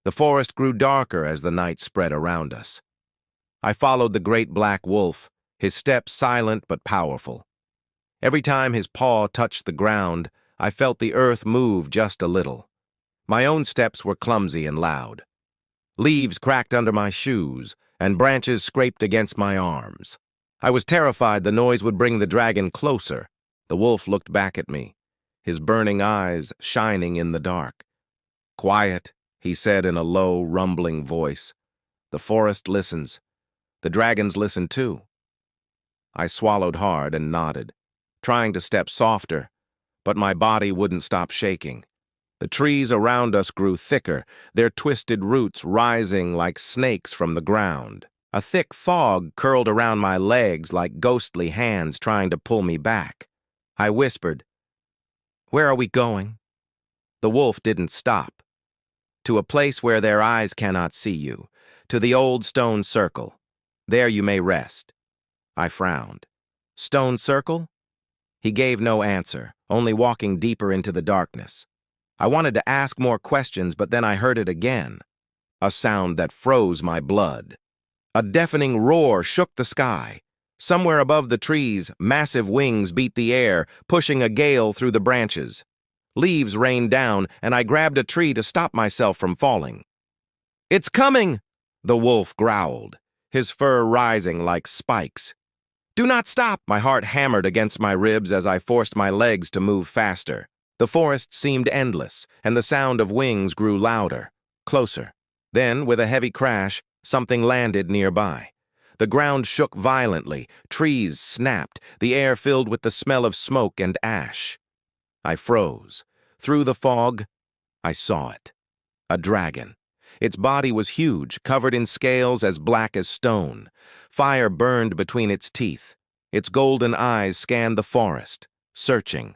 The forest grew darker as the night spread around us. I followed the great black wolf, his steps silent but powerful. Every time his paw touched the ground, I felt the earth move just a little. My own steps were clumsy and loud. Leaves cracked under my shoes, and branches scraped against my arms. I was terrified the noise would bring the dragon closer. The wolf looked back at me, his burning eyes shining in the dark. "Quiet," he said in a low, rumbling voice. "The forest listens. The dragons listen too." I swallowed hard and nodded, trying to step softer, but my body wouldn't stop shaking. The trees around us grew thicker, their twisted roots rising like snakes from the ground. A thick fog curled around my legs like ghostly hands trying to pull me back. I whispered, "Where are we going?" The wolf didn't stop. "To a place where their eyes cannot see you, to the old stone circle. There you may rest." I frowned. "Stone circle?" He gave no answer, only walking deeper into the darkness. I wanted to ask more questions, but then I heard it again, a sound that froze my blood. A deafening roar shook the sky. Somewhere above the trees, massive wings beat the air, pushing a gale through the branches. Leaves rained down, and I grabbed a tree to stop myself from falling. "It's coming!" the wolf growled, his fur rising like spikes. "Do not stop!" My heart hammered against my ribs as I forced my legs to move faster. The forest seemed endless, and the sound of wings grew louder, closer. Then, with a heavy crash, something landed nearby. The ground shook violently, trees snapped, the air filled with the smell of smoke and ash. I froze. Through the fog, I saw it. A dragon. Its body was huge, covered in scales as black as stone. Fire burned between its teeth. Its golden eyes scanned the forest, searching.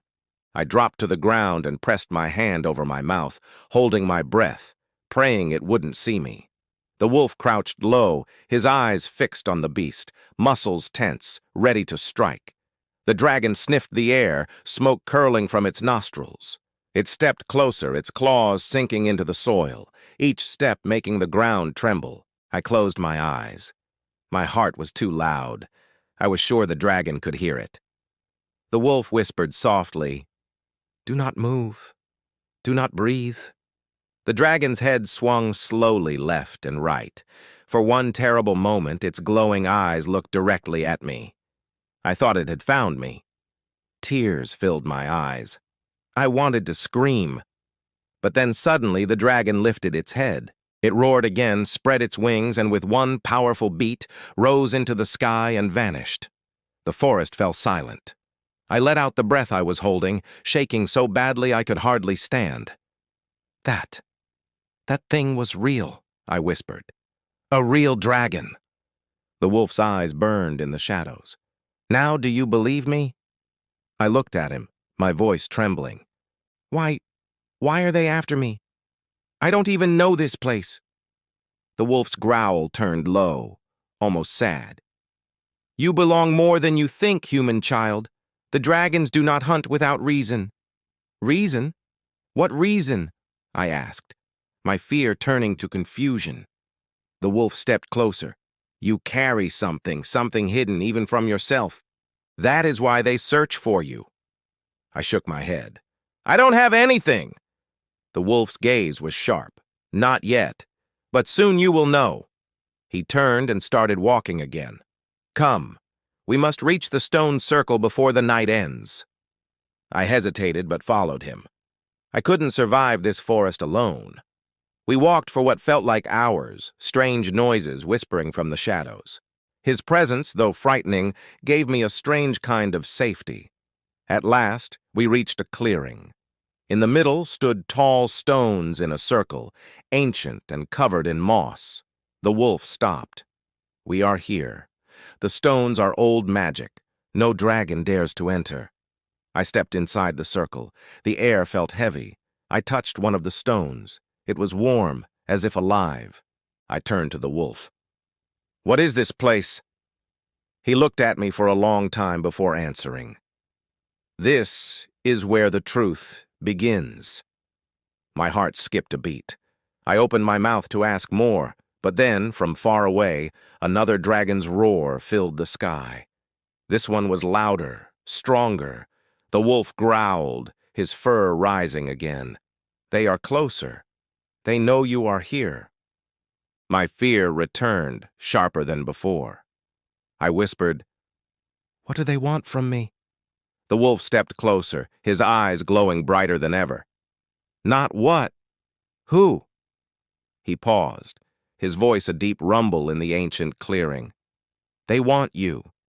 I dropped to the ground and pressed my hand over my mouth, holding my breath, praying it wouldn't see me. The wolf crouched low, his eyes fixed on the beast, muscles tense, ready to strike. The dragon sniffed the air, smoke curling from its nostrils. It stepped closer, its claws sinking into the soil, each step making the ground tremble. I closed my eyes. My heart was too loud. I was sure the dragon could hear it. The wolf whispered softly, "Do not move. Do not breathe." The dragon's head swung slowly left and right. For one terrible moment, its glowing eyes looked directly at me. I thought it had found me. Tears filled my eyes. I wanted to scream. But then suddenly the dragon lifted its head. It roared again, spread its wings, and with one powerful beat, rose into the sky and vanished. The forest fell silent. I let out the breath I was holding, shaking so badly I could hardly stand. That thing was real," I whispered. "A real dragon." The wolf's eyes burned in the shadows. "Now do you believe me?" I looked at him, my voice trembling. Why are they after me? I don't even know this place." The wolf's growl turned low, almost sad. "You belong more than you think, human child. The dragons do not hunt without reason." "Reason? What reason?" I asked, my fear turning to confusion. The wolf stepped closer. "You carry something hidden even from yourself. That is why they search for you." I shook my head. "I don't have anything." The wolf's gaze was sharp. "Not yet, but soon you will know." He turned and started walking again. "Come, we must reach the stone circle before the night ends." I hesitated but followed him. I couldn't survive this forest alone. We walked for what felt like hours, strange noises whispering from the shadows. His presence, though frightening, gave me a strange kind of safety. At last, we reached a clearing. In the middle stood tall stones in a circle, ancient and covered in moss. The wolf stopped. "We are here. The stones are old magic. No dragon dares to enter." I stepped inside the circle. The air felt heavy. I touched one of the stones. It was warm, as if alive. I turned to the wolf. "What is this place?" He looked at me for a long time before answering. "This is where the truth begins." My heart skipped a beat. I opened my mouth to ask more, but then, from far away, another dragon's roar filled the sky. This one was louder, stronger. The wolf growled, his fur rising again. They are closer. They know you are here. My fear returned, sharper than before. I whispered, "What do they want from me?" The wolf stepped closer, his eyes glowing brighter than ever. "Not what? Who?" He paused, his voice a deep rumble in the ancient clearing. "They want you.